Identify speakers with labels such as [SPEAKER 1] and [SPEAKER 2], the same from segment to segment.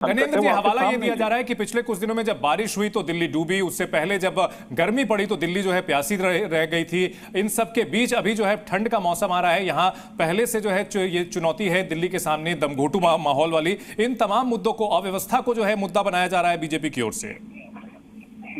[SPEAKER 1] गणेंद्र जी, हवाला ये दिया जा रहा है कि पिछले कुछ दिनों में जब बारिश हुई तो दिल्ली डूबी, उससे पहले जब गर्मी पड़ी तो दिल्ली जो है प्यासी रह गई थी। इन सब के बीच अभी जो है ठंड का मौसम आ रहा है, यहाँ पहले से जो है ये चुनौती है दिल्ली के सामने दमघोटू माहौल वाली। इन तमाम मुद्दों को, अव्यवस्था को जो है मुद्दा बनाया जा रहा है बीजेपी की ओर से।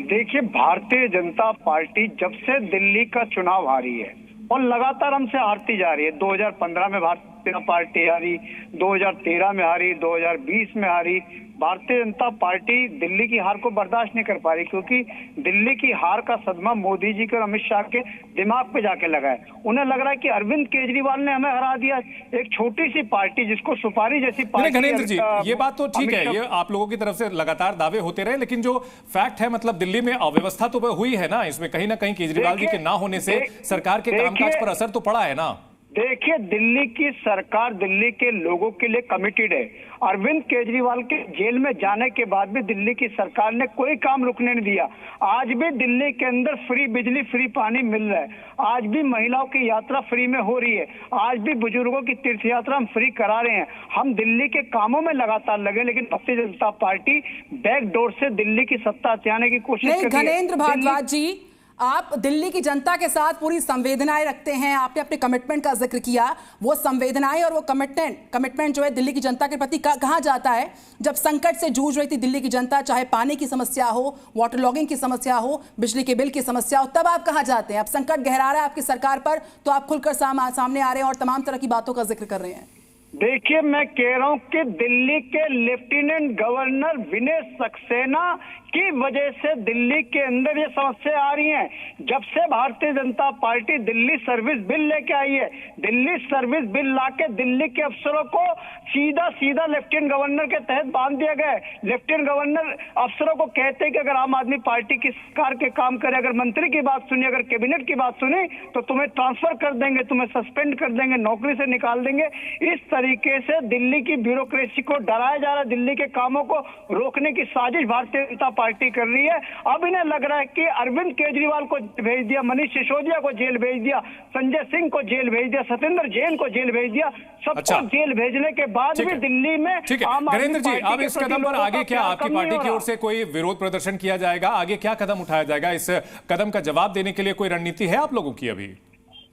[SPEAKER 2] देखिए, भारतीय जनता पार्टी जब से दिल्ली का चुनाव हारी है और लगातार हमसे हारती जा रही है। 2015 में भारतीय जनता पार्टी हारी, 2013 में हारी, 2020 में हारी। भारतीय जनता पार्टी दिल्ली की हार को बर्दाश्त नहीं कर पा रही, क्योंकि दिल्ली की हार का सदमा मोदी जी के और अमित शाह के दिमाग पे जाके लगा है। उन्हें लग रहा है कि अरविंद केजरीवाल ने हमें हरा दिया। एक छोटी सी पार्टी जिसको सुपारी जैसी पार्टी।
[SPEAKER 1] गणेंद्र जी, ये बात तो ठीक है, ये आप लोगों की तरफ से लगातार दावे होते रहे, लेकिन जो फैक्ट है, मतलब दिल्ली में अव्यवस्था तो हुई है ना, इसमें कहीं ना कहीं केजरीवाल जी के ना होने से सरकार के कामकाज पर असर तो पड़ा है ना।
[SPEAKER 2] देखिए, दिल्ली की सरकार दिल्ली के लोगों के लिए कमिटेड है। अरविंद केजरीवाल के जेल में जाने के बाद भी दिल्ली की सरकार ने कोई काम रुकने नहीं दिया। आज भी दिल्ली के अंदर फ्री बिजली, फ्री पानी मिल रहा है। आज भी महिलाओं की यात्रा फ्री में हो रही है। आज भी बुजुर्गों की तीर्थ यात्रा हम फ्री करा रहे हैं। हम दिल्ली के कामों में लगातार लगे, लेकिन भारतीय जनता पार्टी बैकडोर से दिल्ली की सत्ता हथियाने की कोशिश कर रही है।
[SPEAKER 3] गणेंद्र भारद्वाज जी, आप दिल्ली की जनता के साथ पूरी संवेदनाएं रखते हैं। आपने अपने कमिटमेंट का जिक्र किया। वो संवेदनाएं और वो कमिटमेंट जो है दिल्ली की जनता के प्रति कहाँ जाता है? जब संकट से जूझ रही थी दिल्ली की जनता, चाहे पानी की समस्या हो, वाटर लॉगिंग की समस्या हो, बिजली के बिल की समस्या हो, तब आप कहाँ जाते हैं? अब संकट गहरा रहा है आपकी सरकार पर, तो आप खुलकर सामने आ रहे हैं और तमाम तरह की बातों का जिक्र कर रहे हैं।
[SPEAKER 2] देखिए, मैं कह रहा हूं कि दिल्ली के लेफ्टिनेंट गवर्नर विनय सक्सेना की वजह से दिल्ली के अंदर ये समस्या आ रही है। जब से Bharatiya Janata party Delhi service bill लेके आई है, दिल्ली सर्विस बिल लाके दिल्ली के अफसरों को सीधा लेफ्टिनेंट गवर्नर के तहत बांध दिया गया है। लेफ्टिनेंट गवर्नर अफसरों को कहते हैं कि अगर आम आदमी पार्टी की सरकार के काम करे, अगर मंत्री की बात सुनी, अगर कैबिनेट की बात सुनी, तो तुम्हें ट्रांसफर कर देंगे, तुम्हें सस्पेंड कर देंगे, नौकरी से निकाल देंगे। इस तरीके से दिल्ली की ब्यूरोक्रेसी को डराया जा रहा है। दिल्ली के कामों को रोकने की साजिश भारतीय जनता पार्टी कर रही है। अब इन्हें लग रहा है कि अरविंद केजरीवाल को भेज दिया, मनीष सिसोदिया को जेल भेज दिया, संजय सिंह को जेल भेज दिया, सत्येंद्र जैन को जेल भेज दिया। सबको जेल भेजने के बाद भी दिल्ली में
[SPEAKER 1] गणेंद्र जी, अब इस कदम पर आगे क्या आपकी पार्टी की ओर से कोई विरोध प्रदर्शन किया जाएगा? आगे क्या कदम उठाया जाएगा? इस कदम का जवाब देने के लिए कोई रणनीति है आप लोगों की अभी?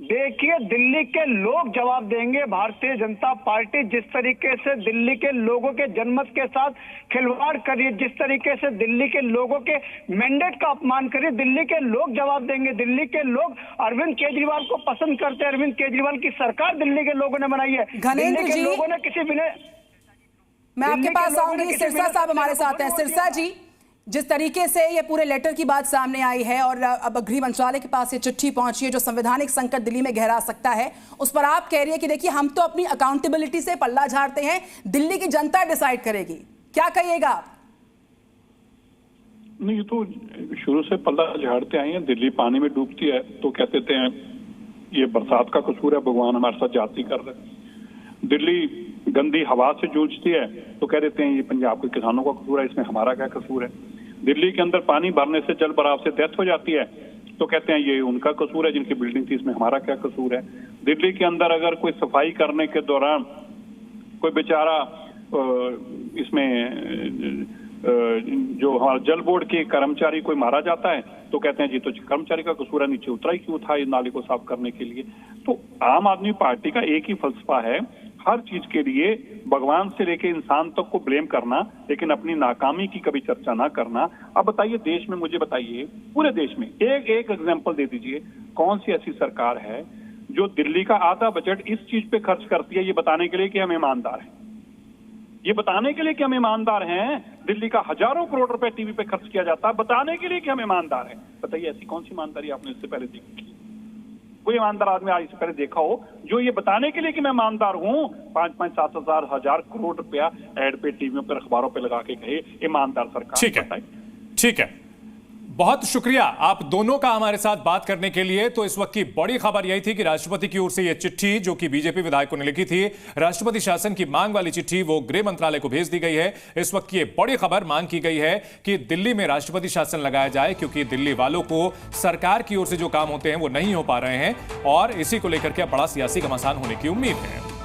[SPEAKER 2] देखिए, दिल्ली के लोग जवाब देंगे। भारतीय जनता पार्टी जिस तरीके से दिल्ली के लोगों के जनमत के साथ खिलवाड़ करी, जिस तरीके से दिल्ली के लोगों के मैंडेट का अपमान करी, दिल्ली के लोग जवाब देंगे। दिल्ली के लोग अरविंद केजरीवाल को पसंद करते हैं। अरविंद केजरीवाल की सरकार दिल्ली के लोगों ने बनाई है।
[SPEAKER 3] गणेंद्र जी,
[SPEAKER 2] लोगों ने किसी विनय,
[SPEAKER 3] मैं आपके पास आऊंगी। सिरसा साहब हमारे साथ हैं। सिरसा जी, जिस तरीके से ये पूरे लेटर की बात सामने आई है और अब गृह मंत्रालय के पास ये चिट्ठी पहुंची है जो संवैधानिक संकट दिल्ली में गहरा सकता है, उस पर आप कह रही है कि देखिए, हम तो अपनी अकाउंटेबिलिटी से पल्ला झाड़ते हैं, दिल्ली की जनता डिसाइड करेगी। क्या कहिएगा आप?
[SPEAKER 4] नहीं, ये तो शुरू से पल्ला झाड़ते आए हैं। दिल्ली पानी में डूबती है तो कहते हैं ये बरसात का कसूर है, भगवान हमारे साथ जाती कर रहे हैं। दिल्ली गंदी हवा से जूझती है तो कह देते हैं ये पंजाब के किसानों का कसूर है, इसमें हमारा क्या कसूर है। दिल्ली के अंदर पानी भरने से, जल भराव से डेथ हो जाती है तो कहते हैं ये उनका कसूर है, जिनकी बिल्डिंग थी, इसमें हमारा क्या कसूर है। दिल्ली के अंदर अगर कोई सफाई करने के दौरान कोई बेचारा इसमें जो हमारा जल बोर्ड के कर्मचारी कोई मारा जाता है तो कहते हैं जी तो कर्मचारी का कसूर है, नीचे उतरा ही क्यों था ये नाले को साफ करने के लिए। तो आम आदमी पार्टी का एक ही फलसफा है, हर चीज के लिए भगवान से लेके इंसान तक को ब्लेम करना, लेकिन अपनी नाकामी की कभी चर्चा ना करना। अब बताइए, देश में, मुझे बताइए, पूरे देश में एक एग्जांपल दे दीजिए, कौन सी ऐसी सरकार है जो दिल्ली का आधा बजट इस चीज पे खर्च करती है, ये बताने के लिए कि हम ईमानदार हैं, ये बताने के लिए कि हम ईमानदार हैं। दिल्ली का हजारों करोड़ रुपए टीवी पे खर्च किया जाता है बताने के लिए कि हम ईमानदार हैं। बताइए, ऐसी कौन सी ईमानदारी आपने इससे पहले देखी? कोई ईमानदार आदमी आज से पहले देखा हो जो ये बताने के लिए कि मैं ईमानदार हूं 5-5, 7,000 हजार करोड़ रुपया एड पे, टीवी पर, अखबारों पे लगा के कहे ईमानदार सरकार?
[SPEAKER 1] ठीक है, बहुत शुक्रिया आप दोनों का हमारे साथ बात करने के लिए। तो इस वक्त की बड़ी खबर यही थी कि राष्ट्रपति की ओर से यह चिट्ठी, जो कि बीजेपी विधायकों ने लिखी थी, राष्ट्रपति शासन की मांग वाली चिट्ठी, वो गृह मंत्रालय को भेज दी गई है। इस वक्त की बड़ी खबर, मांग की गई है कि दिल्ली में राष्ट्रपति शासन लगाया जाए, क्योंकि दिल्ली वालों को सरकार की ओर से जो काम होते हैं वो नहीं हो पा रहे हैं और इसी को लेकर के बड़ा सियासी घमासान होने की उम्मीद है।